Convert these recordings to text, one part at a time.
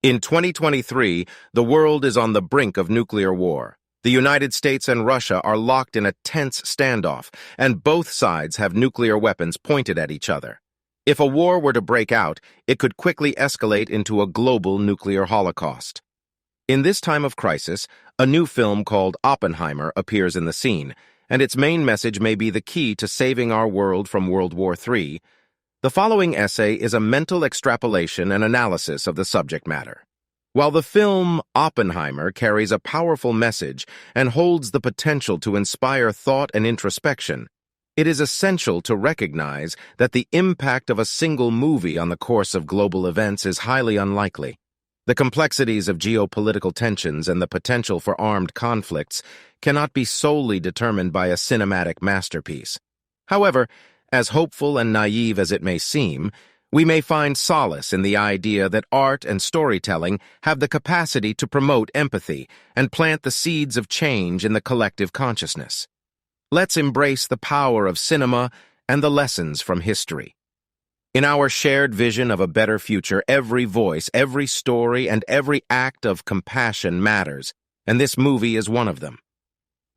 In 2023, the world is on the brink of nuclear war. The United States and Russia are locked in a tense standoff, and both sides have nuclear weapons pointed at each other. If a war were to break out, it could quickly escalate into a global nuclear holocaust. In this time of crisis, a new film called Oppenheimer appears in the scene, and its main message may be the key to saving our world from World War III. The following essay is a mental extrapolation and analysis of the subject matter. While the film Oppenheimer carries a powerful message and holds the potential to inspire thought and introspection, it is essential to recognize that the impact of a single movie on the course of global events is highly unlikely. The complexities of geopolitical tensions and the potential for armed conflicts cannot be solely determined by a cinematic masterpiece. However, as hopeful and naive as it may seem, we may find solace in the idea that art and storytelling have the capacity to promote empathy and plant the seeds of change in the collective consciousness. Let's embrace the power of cinema and the lessons from history. In our shared vision of a better future, every voice, every story, and every act of compassion matters, and this movie is one of them.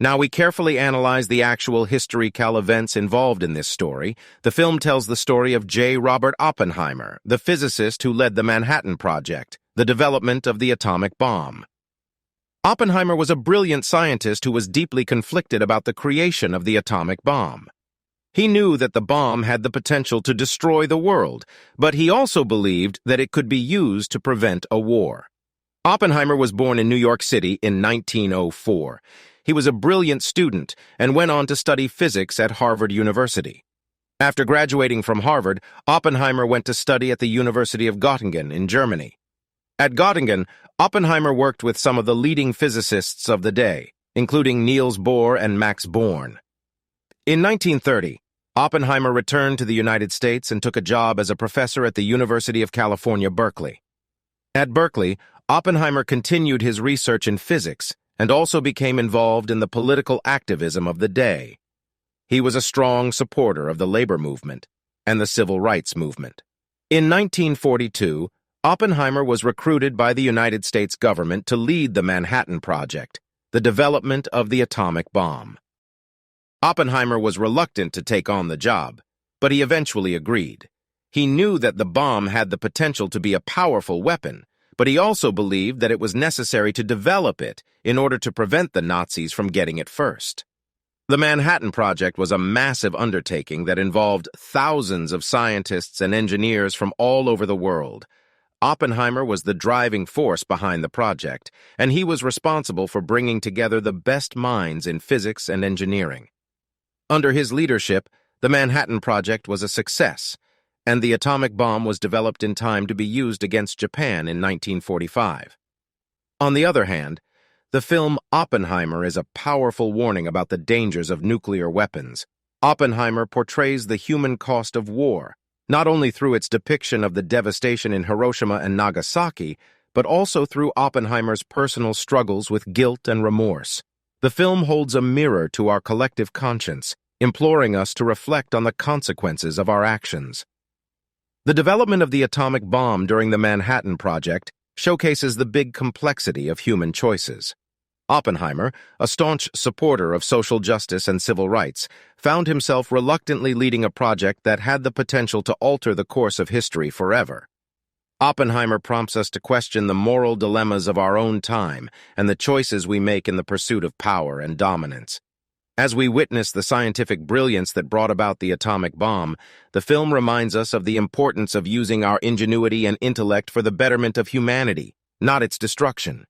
Now we carefully analyze the actual historical events involved in this story. The film tells the story of J. Robert Oppenheimer, the physicist who led the Manhattan Project, the development of the atomic bomb. Oppenheimer was a brilliant scientist who was deeply conflicted about the creation of the atomic bomb. He knew that the bomb had the potential to destroy the world, but he also believed that it could be used to prevent a war. Oppenheimer was born in New York City in 1904. He was a brilliant student and went on to study physics at Harvard University. After graduating from Harvard, Oppenheimer went to study at the University of Göttingen in Germany. At Göttingen, Oppenheimer worked with some of the leading physicists of the day, including Niels Bohr and Max Born. In 1930, Oppenheimer returned to the United States and took a job as a professor at the University of California, Berkeley. At Berkeley, Oppenheimer continued his research in physics and also became involved in the political activism of the day. He was a strong supporter of the labor movement and the civil rights movement. In 1942, Oppenheimer was recruited by the United States government to lead the Manhattan Project, the development of the atomic bomb. Oppenheimer was reluctant to take on the job, but he eventually agreed. He knew that the bomb had the potential to be a powerful weapon, but he also believed that it was necessary to develop it in order to prevent the Nazis from getting it first. The Manhattan Project was a massive undertaking that involved thousands of scientists and engineers from all over the world. Oppenheimer was the driving force behind the project, and he was responsible for bringing together the best minds in physics and engineering. Under his leadership, the Manhattan Project was a success, and the atomic bomb was developed in time to be used against Japan in 1945. On the other hand, the film Oppenheimer is a powerful warning about the dangers of nuclear weapons. Oppenheimer portrays the human cost of war, not only through its depiction of the devastation in Hiroshima and Nagasaki, but also through Oppenheimer's personal struggles with guilt and remorse. The film holds a mirror to our collective conscience, imploring us to reflect on the consequences of our actions. The development of the atomic bomb during the Manhattan Project showcases the big complexity of human choices. Oppenheimer, a staunch supporter of social justice and civil rights, found himself reluctantly leading a project that had the potential to alter the course of history forever. Oppenheimer prompts us to question the moral dilemmas of our own time and the choices we make in the pursuit of power and dominance. As we witness the scientific brilliance that brought about the atomic bomb, the film reminds us of the importance of using our ingenuity and intellect for the betterment of humanity, not its destruction.